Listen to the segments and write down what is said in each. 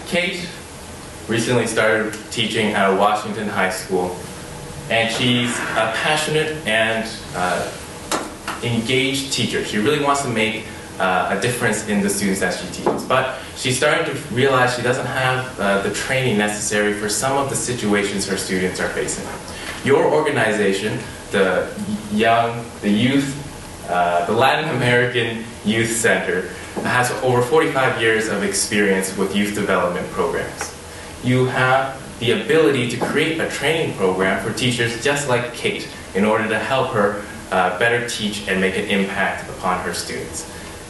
Kate recently started teaching at a Washington high school, and she's a passionate and engaged teacher. She really wants to make a difference in the students that she teaches. But she's starting to realize she doesn't have the training necessary for some of the situations her students are facing. Your organization, the youth, the Latin American Youth Center, has over 45 years of experience with youth development programs. You have the ability to create a training program for teachers just like Kate in order to help her better teach and make an impact upon her students.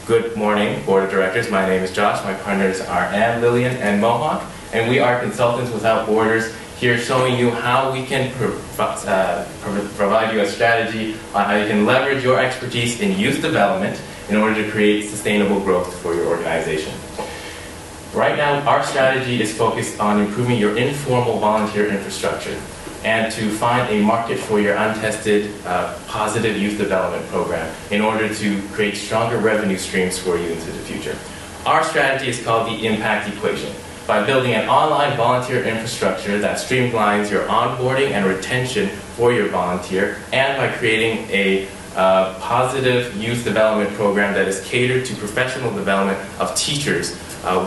Good morning, Board of Directors. My name is Josh. My partners are Anne, Lillian, and Mohawk, and we are Consultants Without Borders, here showing you how we can provide you a strategy on how you can leverage your expertise in youth development in order to create sustainable growth for your organization. Right now, our strategy is focused on improving your informal volunteer infrastructure and to find a market for your untested positive youth development program in order to create stronger revenue streams for you into the future. Our strategy is called the Impact Equation. By building an online volunteer infrastructure that streamlines your onboarding and retention for your volunteer, and by creating a positive youth development program that is catered to professional development of teachers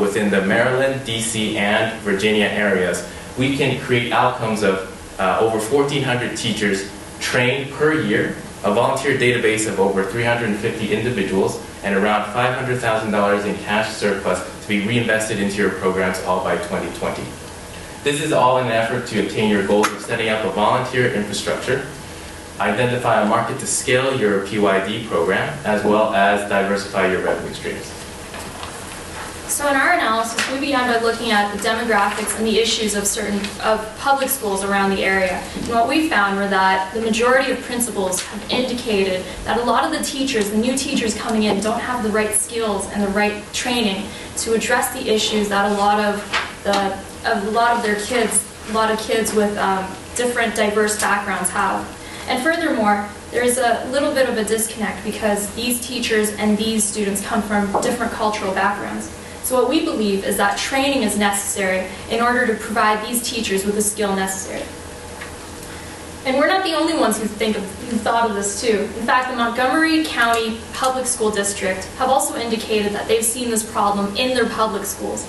within the Maryland, DC, and Virginia areas, we can create outcomes of over 1,400 teachers trained per year, a volunteer database of over 350 individuals, and around $500,000 in cash surplus to be reinvested into your programs all by 2020. This is all in an effort to attain your goals of setting up a volunteer infrastructure, identify a market to scale your PYD program, as well as diversify your revenue streams. So in our analysis, we began by looking at the demographics and the issues of public schools around the area. And what we found were that the majority of principals have indicated that a lot of the teachers, the new teachers coming in, don't have the right skills and the right training to address the issues that a lot of kids with different diverse backgrounds have. And furthermore, there's a little bit of a disconnect because these teachers and these students come from different cultural backgrounds. So what we believe is that training is necessary in order to provide these teachers with the skill necessary. And we're not the only ones who thought of this too. In fact, the Montgomery County Public School District have also indicated that they've seen this problem in their public schools.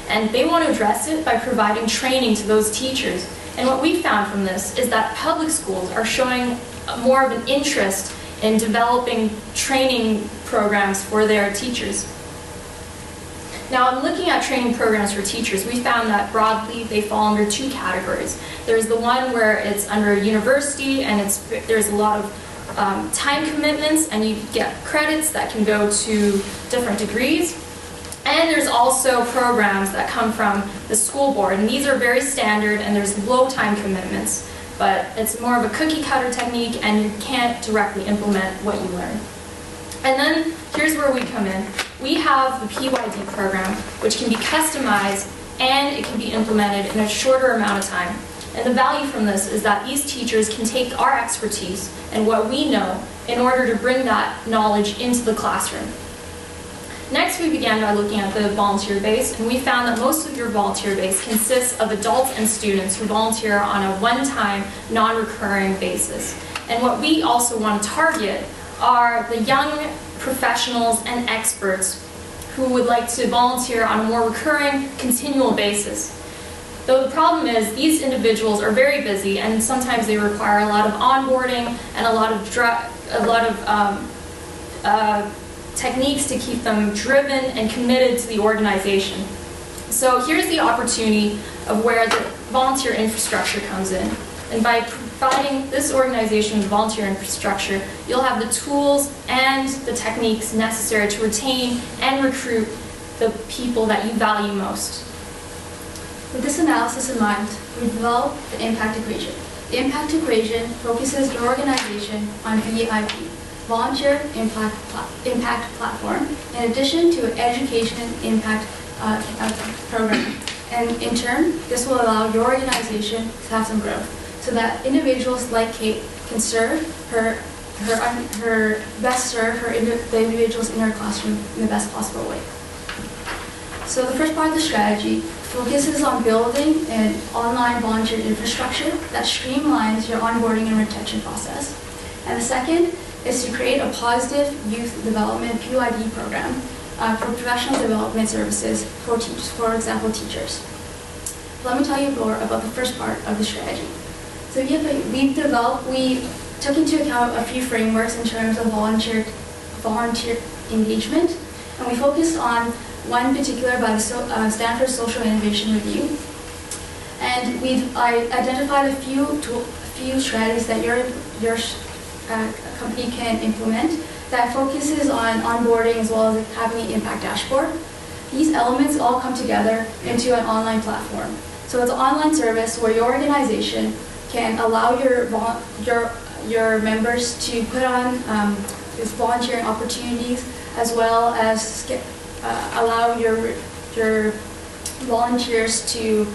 And they want to address it by providing training to those teachers. And what we found from this is that public schools are showing more of an interest in developing training programs for their teachers. Now, in looking at training programs for teachers, we found that broadly they fall under two categories. There's the one where it's under a university and there's a lot of time commitments and you get credits that can go to different degrees. And there's also programs that come from the school board, and these are very standard and there's low time commitments, but it's more of a cookie cutter technique and you can't directly implement what you learn. And then here's where we come in. We have the PYD program, which can be customized and it can be implemented in a shorter amount of time. And the value from this is that these teachers can take our expertise and what we know in order to bring that knowledge into the classroom. Next, we began by looking at the volunteer base, and we found that most of your volunteer base consists of adults and students who volunteer on a one-time, non-recurring basis. And what we also want to target are the young professionals and experts who would like to volunteer on a more recurring, continual basis. Though the problem is these individuals are very busy and sometimes they require a lot of onboarding and a lot of techniques to keep them driven and committed to the organization. So here's the opportunity of where the volunteer infrastructure comes in. And by providing this organization with volunteer infrastructure, you'll have the tools and the techniques necessary to retain and recruit the people that you value most. With this analysis in mind, we developed the Impact Equation. The Impact Equation focuses your organization on VIP, Volunteer Impact Platform, in addition to an Education Impact program. And in turn, this will allow your organization to have some growth, so that individuals like Kate can serve the individuals in her classroom in the best possible way. So the first part of the strategy focuses on building an online volunteer infrastructure that streamlines your onboarding and retention process. And the second is to create a positive youth development PYD program for professional development services for teachers, for example, teachers. Let me tell you more about the first part of the strategy. So we took into account a few frameworks in terms of volunteer engagement, and we focused on one particular by the Stanford Social Innovation Review. And I identified a few strategies that your company can implement that focuses on onboarding as well as having an impact dashboard. These elements all come together into an online platform. So it's an online service where your organization can allow your members to put on these volunteering opportunities, as well as allow your volunteers to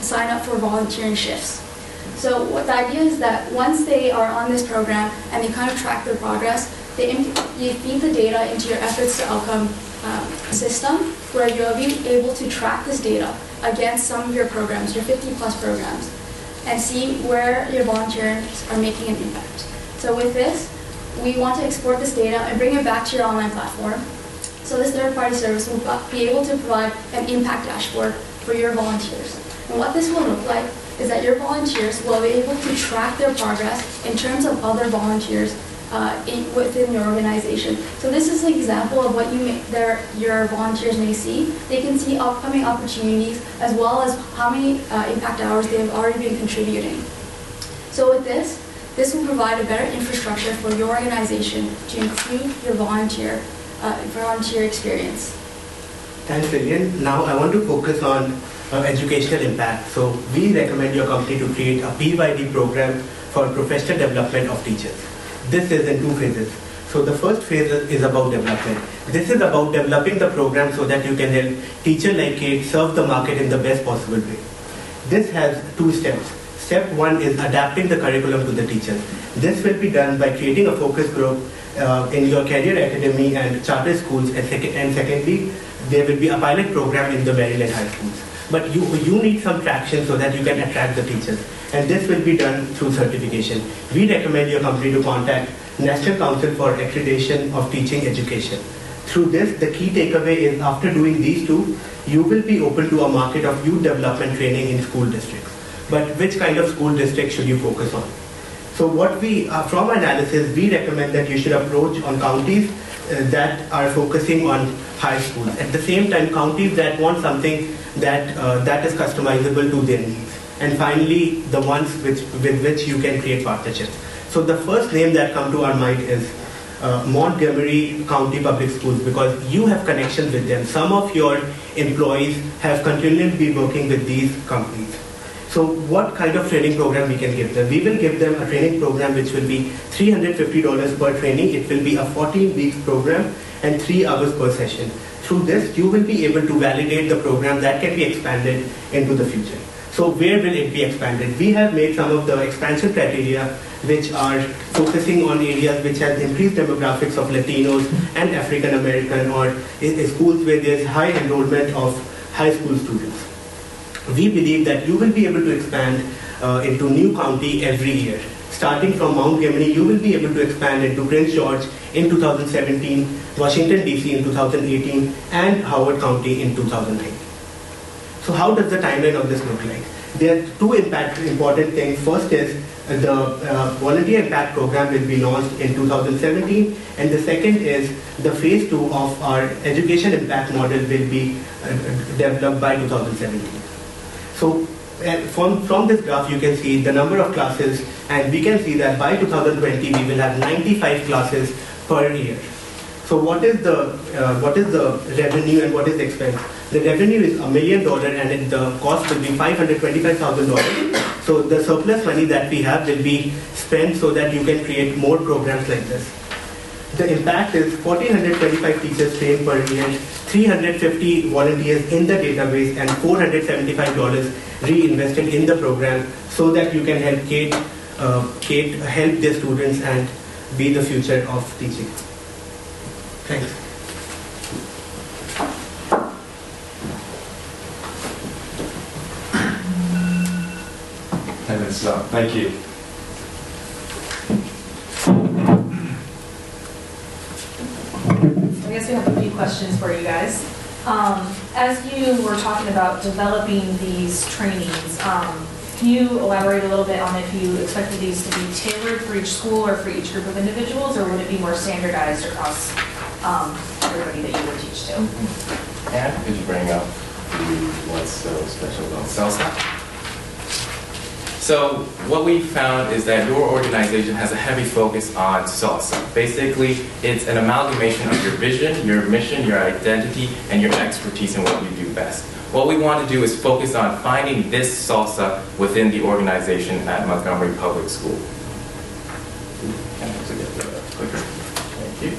sign up for volunteering shifts. So what the idea is that once they are on this program and they kind of track their progress, you feed the data into your efforts to outcome system, where you'll be able to track this data against some of your programs, your 50+ programs, and see where your volunteers are making an impact. So with this, we want to export this data and bring it back to your online platform. So this third-party service will be able to provide an impact dashboard for your volunteers. And what this will look like is that your volunteers will be able to track their progress in terms of other volunteers within your organization. So this is an example of what your volunteers may see. They can see upcoming opportunities as well as how many impact hours they have already been contributing. So with this will provide a better infrastructure for your organization to improve your volunteer experience. Thanks, Lillian. Now I want to focus on educational impact. So we recommend your company to create a PYD program for professional development of teachers. This is in 2 phases. So the first phase is about development. This is about developing the program so that you can help teacher like Kate serve the market in the best possible way. This has 2 steps. Step 1 is adapting the curriculum to the teachers. This will be done by creating a focus group in your career academy and charter schools, and secondly, there will be a pilot program in the Maryland high schools. But you need some traction so that you can attract the teachers, and this will be done through certification. We recommend your company to contact National Council for Accreditation of Teaching Education. Through this, the key takeaway is after doing these 2, you will be open to a market of youth development training in school districts. But which kind of school district should you focus on? So what from analysis, we recommend that you should approach on counties that are focusing on high schools. At the same time, counties that want something that is customizable to their needs. And finally, the ones with which you can create partnerships. So the first name that comes to our mind is Montgomery County Public Schools, because you have connections with them. Some of your employees have continually been working with these companies. So what kind of training program we can give them? We will give them a training program which will be $350 per training. It will be a 14-week program and 3 hours per session. Through this, you will be able to validate the program that can be expanded into the future. So where will it be expanded? We have made some of the expansion criteria which are focusing on areas which have increased demographics of Latinos and African American, or schools where there is high enrollment of high school students. We believe that you will be able to expand into new county every year. Starting from Montgomery, you will be able to expand into Prince George in 2017, Washington DC in 2018, and Howard County in 2019. So how does the timeline of this look like? There are 2 important things. First is the Volunteer Impact Program will be launched in 2017, and the second is the phase 2 of our Education Impact Model will be developed by 2017. So from this graph you can see the number of classes, and we can see that by 2020 we will have 95 classes per year. So what is the revenue and what is the expense? The revenue is $1 million and the cost will be $525,000. So the surplus money that we have will be spent so that you can create more programs like this. The impact is 1,425 teachers trained per year, 350 volunteers in the database, and $475 reinvested in the program so that you can help Kate help their students and be the future of teaching. Thanks. So thank you. I guess we have a few questions for you guys. As you were talking about developing these trainings, can you elaborate a little bit on if you expected these to be tailored for each school or for each group of individuals, or would it be more standardized across everybody that you would teach to? And could you bring up what's so special about salsa? So what we found is that your organization has a heavy focus on salsa. Basically, it's an amalgamation of your vision, your mission, your identity, and your expertise in what you do best. What we want to do is focus on finding this salsa within the organization at Montgomery Public School. Can I actually get the clicker? Thank you.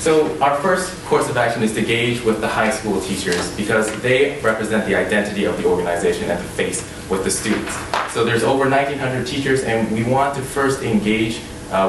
So our first course of action is to engage with the high school teachers because they represent the identity of the organization and the face with the students. So there's over 1,900 teachers, and we want to first engage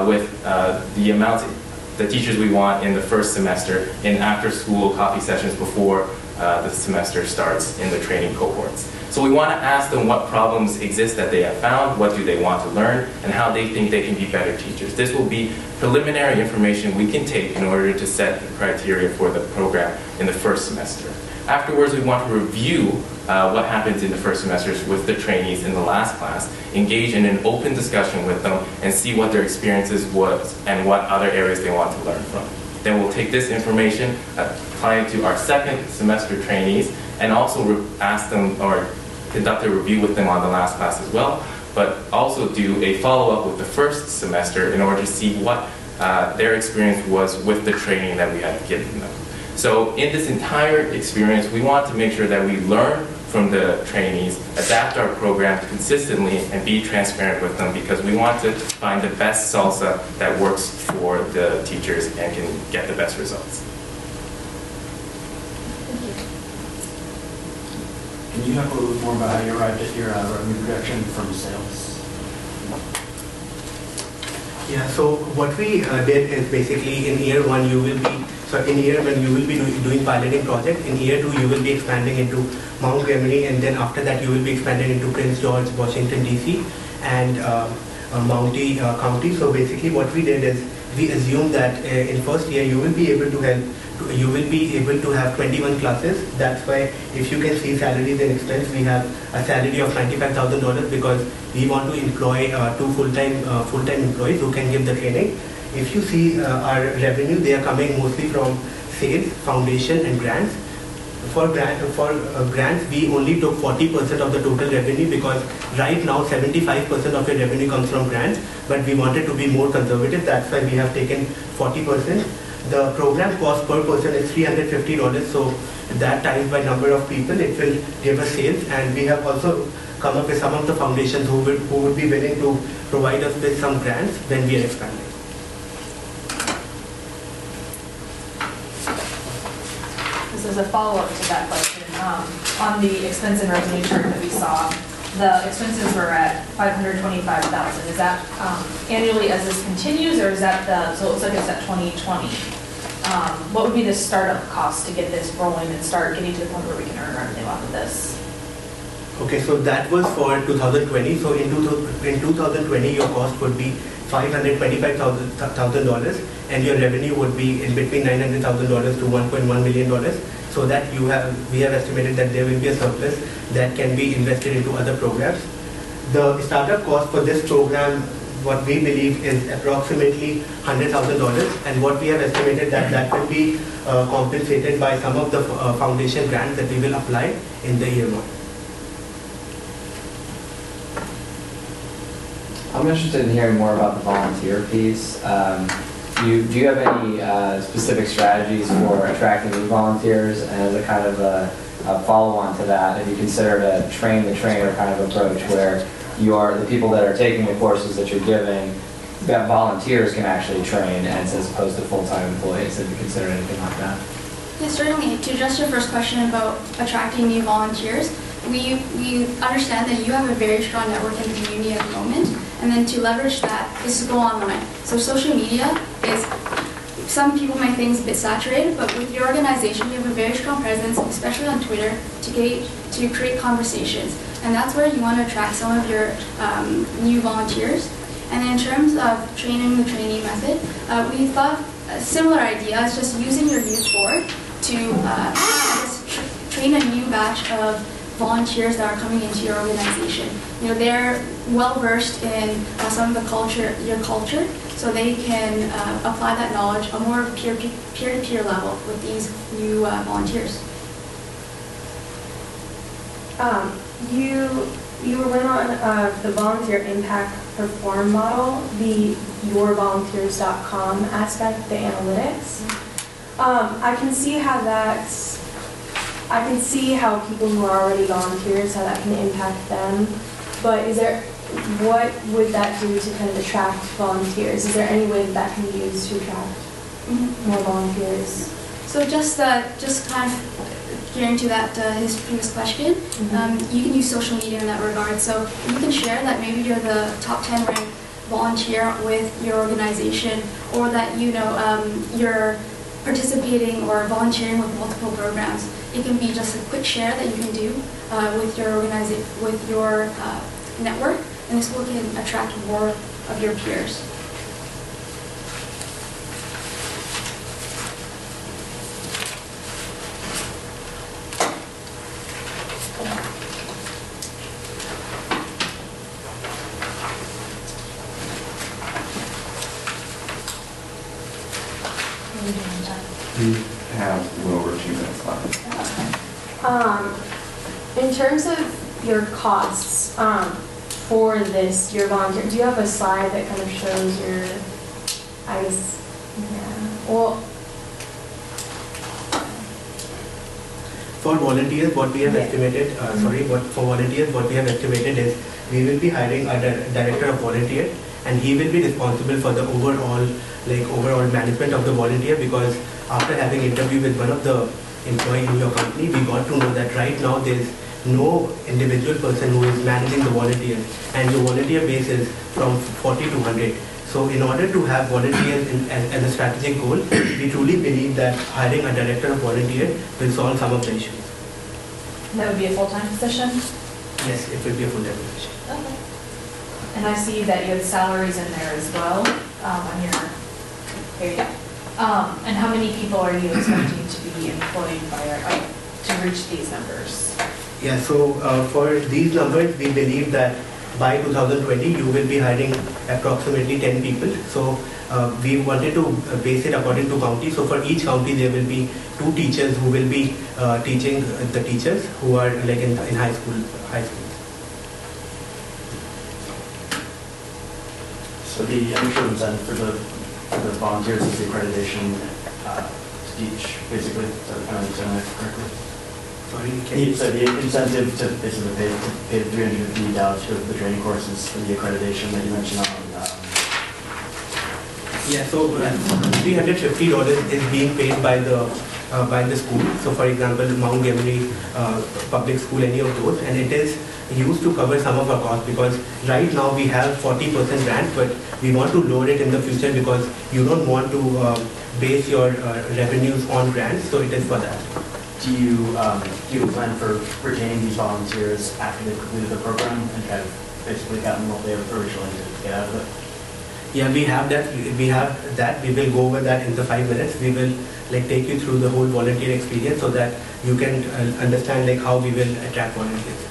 with the teachers we want in the first semester in after-school coffee sessions before the semester starts in the training cohorts. So we want to ask them what problems exist that they have found, what do they want to learn, and how they think they can be better teachers. This will be preliminary information we can take in order to set the criteria for the program in the first semester. Afterwards, we want to review what happens in the first semesters with the trainees in the last class, engage in an open discussion with them, and see what their experiences was and what other areas they want to learn from. Then we'll take this information, apply it to our second semester trainees, and also ask them or conduct a review with them on the last class as well, but also do a follow-up with the first semester in order to see what their experience was with the training that we had given them. So in this entire experience, we want to make sure that we learn from the trainees, adapt our program consistently, and be transparent with them because we want to find the best salsa that works for the teachers and can get the best results. Can you talk a little bit more about how you arrived at your revenue projection from sales? Yeah, so what we did is basically in year one you will be, so in year one you will be doing piloting project, in year two you will be expanding into Montgomery, and then after that you will be expanding into Prince George, Washington DC and Mountie County. So basically what we did is we assumed that in first year you will be able to have 21 classes. That's why if you can see salaries and expense, we have a salary of $95,000 because we want to employ two full-time employees who can give the training. If you see our revenue, they are coming mostly from sales, foundation and grants. For grants, we only took 40% of the total revenue because right now 75% of the revenue comes from grants, but we wanted to be more conservative. That's why we have taken 40%. The program cost per person is $350, so that times by number of people, it will give us sales. And we have also come up with some of the foundations who would be willing to provide us with some grants when we are expanding. This is a follow-up to that question. On the expense and revenue chart that we saw, the expenses were at $525,000. Is that annually as this continues, or is that so it looks like it's at 2020? What would be the startup cost to get this rolling and start getting to the point where we can earn revenue off of this? Okay, so that was for 2020. So in 2020, your cost would be $525,000, and your revenue would be in between $900,000 to $1.1 million. So that we have estimated that there will be a surplus that can be invested into other programs. The startup cost for this program, what we believe is approximately $100,000, and what we have estimated that will be compensated by some of the foundation grants that we will apply in the year one. I'm interested in hearing more about the volunteer piece. Do you have any specific strategies for attracting new volunteers? And as a kind of a follow-on to that, have you considered a train-the-trainer kind of approach where you are the people that are taking the courses that you're giving, that volunteers can actually train as opposed to full-time employees? Have you considered anything like that? Yes, certainly. To address your first question about attracting new volunteers, we understand that you have a very strong network in the community at the moment, and then to leverage that is to go online. So social media is some people might think it's a bit saturated, but with your organization, you have a very strong presence, especially on Twitter, to create conversations. And that's where you want to attract some of your new volunteers. And in terms of training the trainee method, we thought a similar idea is just using your youth board to train a new batch of volunteers that are coming into your organization. You know, they're well versed in some of the your culture, so they can apply that knowledge on more peer-to-peer level with these new volunteers. You went on the volunteer impact perform model, the yourvolunteers.com aspect, the analytics. I can see how people who are already volunteers, how that can impact them. But what would that do to kind of attract volunteers? Is there any way that can be used to attract more volunteers? So just kind of getting to that his previous question, you can use social media in that regard. So you can share that maybe you're the top 10 ranked volunteer with your organization, or that you're participating or volunteering with multiple programs. It can be just a quick share that you can do with your network, and this will can attract more of your peers. We have a little over 2 minutes left. In terms of your costs for this, your volunteer, do you have a slide that kind of shows your, I guess, yeah, well. For volunteers, what we have estimated, for volunteers, what we have estimated is we will be hiring a director of volunteer, and he will be responsible for the overall management of the volunteer, because after having interview with one of the employee in your company, we got to know that right now there is no individual person who is managing the volunteers, and your volunteer base is from 40 to 100. So in order to have volunteers as a strategic goal, we truly believe that hiring a director of volunteer will solve some of the issues. That would be a full-time position? Yes, it will be a full-time position. Okay. And I see that you have salaries in there as well on your page. And how many people are you expecting to be employed by to reach these numbers? Yeah, so for these numbers, we believe that by 2020, you will be hiring approximately 10 people. So we wanted to base it according to county. So for each county, there will be 2 teachers who will be teaching the teachers who are like in high school. So the initial incentive for the volunteers is the accreditation to teach, basically. So if I understand that correctly. Sorry, So the incentive to basically pay the $350 for the training courses for the accreditation that you mentioned on. Yeah, so $350 is being paid by the school. So for example, Mount Gemini Public School, any of those, and it is used to cover some of our costs, because right now we have 40% grant, but we want to lower it in the future because you don't want to base your revenues on grants. So it is for that. Do you plan for retaining these volunteers after they've completed the program and kind of basically gotten what they originally did to get out of it? Yeah, we have that. We will go over that in the 5 minutes. We will take you through the whole volunteer experience so that you can understand how we will attract volunteers.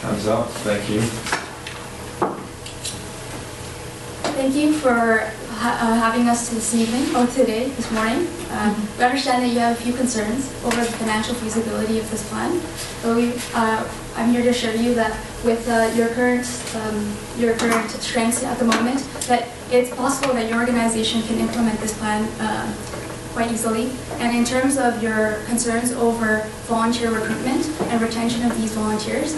Thumbs up. Thank you. Thank you for having us this evening, or this morning. We understand that you have a few concerns over the financial feasibility of this plan. But I'm here to assure you that with your current strengths at the moment, that it's possible that your organization can implement this plan quite easily. And in terms of your concerns over volunteer recruitment and retention of these volunteers,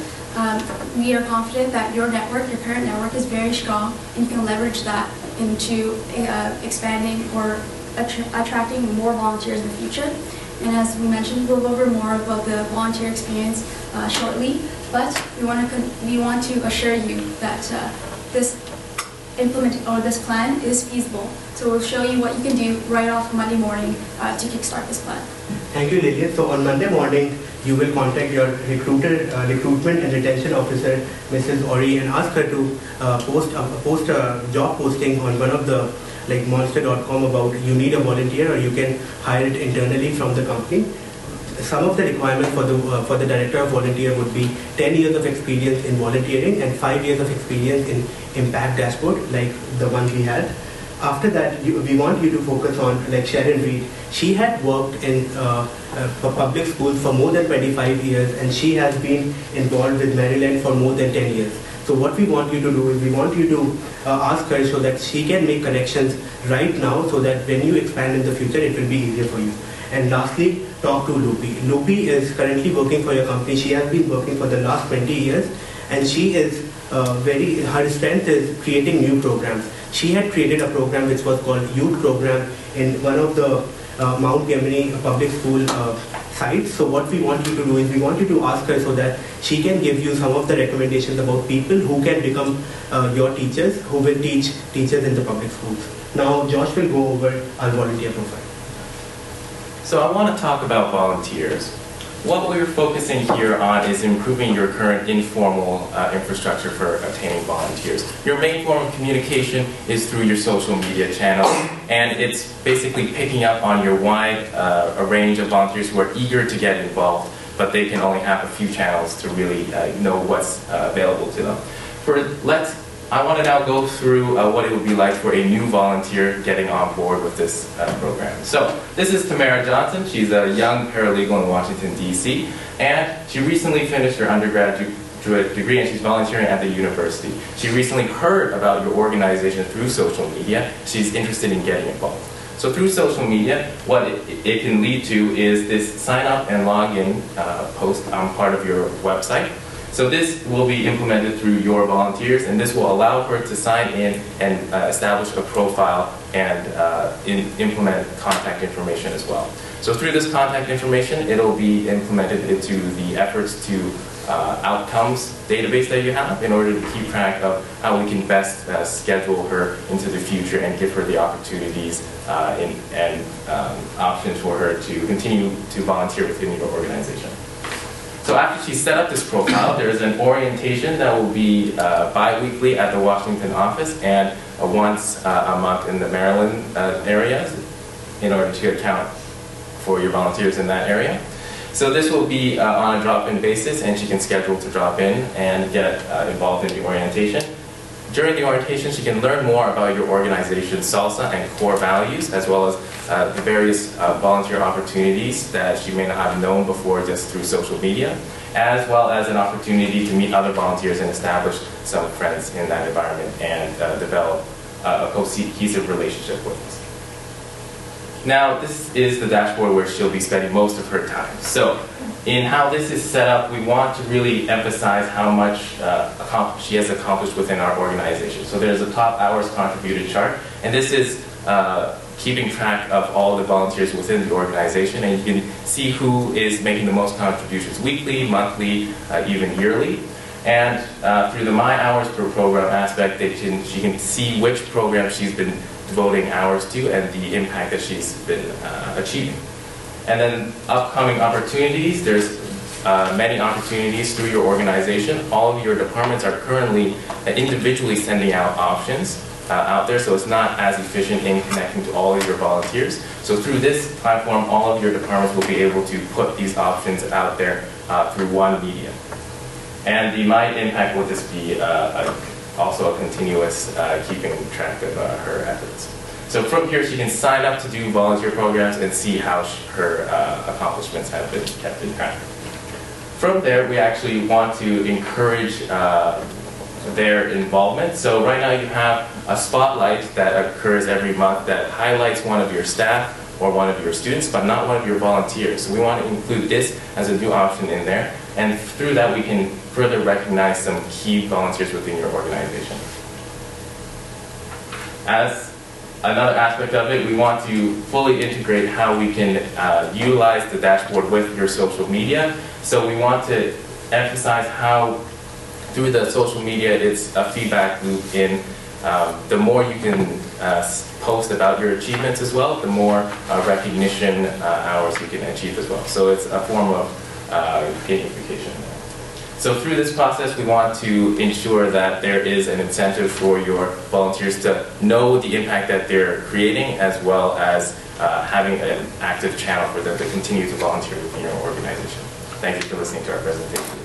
We are confident that your current network is very strong, and you can leverage that into expanding or attracting more volunteers in the future. And as we mentioned, we'll go over more about the volunteer experience shortly, but we want to assure you that this plan is feasible. So we'll show you what you can do right off Monday morning to kickstart this plan. Thank you, Lillian. So on Monday morning, you will contact your recruitment and retention officer, Mrs. Ori, and ask her to post a job posting on one of the like monster.com about you need a volunteer, or you can hire it internally from the company. Some of the requirements for the director of volunteer would be 10 years of experience in volunteering and 5 years of experience in impact dashboard, like the one we had. After that, we want you to focus on like Sharon Reed. She had worked in public schools for more than 25 years, and she has been involved with Maryland for more than 10 years. So what we want you to do is we want you to ask her so that she can make connections right now, so that when you expand in the future, it will be easier for you. And lastly, talk to Lupi. Lupi is currently working for your company. She has been working for the last 20 years, and she is her strength is creating new programs. She had created a program which was called Youth Program in one of the Mount Gemini public school sites. So what we want you to do is we want you to ask her so that she can give you some of the recommendations about people who can become your teachers, who will teach teachers in the public schools. Now Josh will go over our volunteer profile. So I want to talk about volunteers. What we're focusing here on is improving your current informal infrastructure for obtaining volunteers. Your main form of communication is through your social media channels, and it's basically picking up on your wide range of volunteers who are eager to get involved, but they can only have a few channels to really know what's available to them. I want to now go through what it would be like for a new volunteer getting on board with this program. So this is Tamara Johnson. She's a young paralegal in Washington, D.C., and she recently finished her undergraduate degree, and she's volunteering at the university. She recently heard about your organization through social media. She's interested in getting involved. So through social media, what it can lead to is this sign up and log in post on part of your website. So this will be implemented through your volunteers, and this will allow her to sign in and establish a profile and implement contact information as well. So through this contact information, it'll be implemented into the efforts to outcomes database that you have in order to keep track of how we can best schedule her into the future and give her the opportunities and options for her to continue to volunteer within your organization. So after she's set up this profile, there's an orientation that will be bi-weekly at the Washington office and once a month in the Maryland area in order to account for your volunteers in that area. So this will be on a drop-in basis, and she can schedule to drop in and get involved in the orientation. During the orientation, she can learn more about your organization's SALSA and core values, as well as the various volunteer opportunities that she may not have known before just through social media, as well as an opportunity to meet other volunteers and establish some friends in that environment and develop a cohesive relationship with us. Now, this is the dashboard where she'll be spending most of her time. So, in how this is set up, we want to really emphasize how much she has accomplished within our organization. So there's a top hours contributed chart, and this is keeping track of all the volunteers within the organization, and you can see who is making the most contributions weekly, monthly, even yearly. And through the My Hours per Program aspect, she can see which program she's been devoting hours to and the impact that she's been achieving. And then upcoming opportunities, there's many opportunities through your organization. All of your departments are currently individually sending out options out there, so it's not as efficient in connecting to all of your volunteers. So through this platform, all of your departments will be able to put these options out there through one medium. And the My Impact will just be also a continuous keeping track of her efforts. So from here, she can sign up to do volunteer programs and see how her accomplishments have been kept in track. From there, we actually want to encourage their involvement. So right now you have a spotlight that occurs every month that highlights one of your staff or one of your students, but not one of your volunteers. So we want to include this as a new option in there. And through that, we can further recognize some key volunteers within your organization. As another aspect of it, we want to fully integrate how we can utilize the dashboard with your social media. So we want to emphasize how through the social media it's a feedback loop in the more you can post about your achievements as well, the more recognition hours you can achieve as well. So it's a form of gamification. So through this process, we want to ensure that there is an incentive for your volunteers to know the impact that they're creating, as well as having an active channel for them to continue to volunteer within your organization. Thank you for listening to our presentation.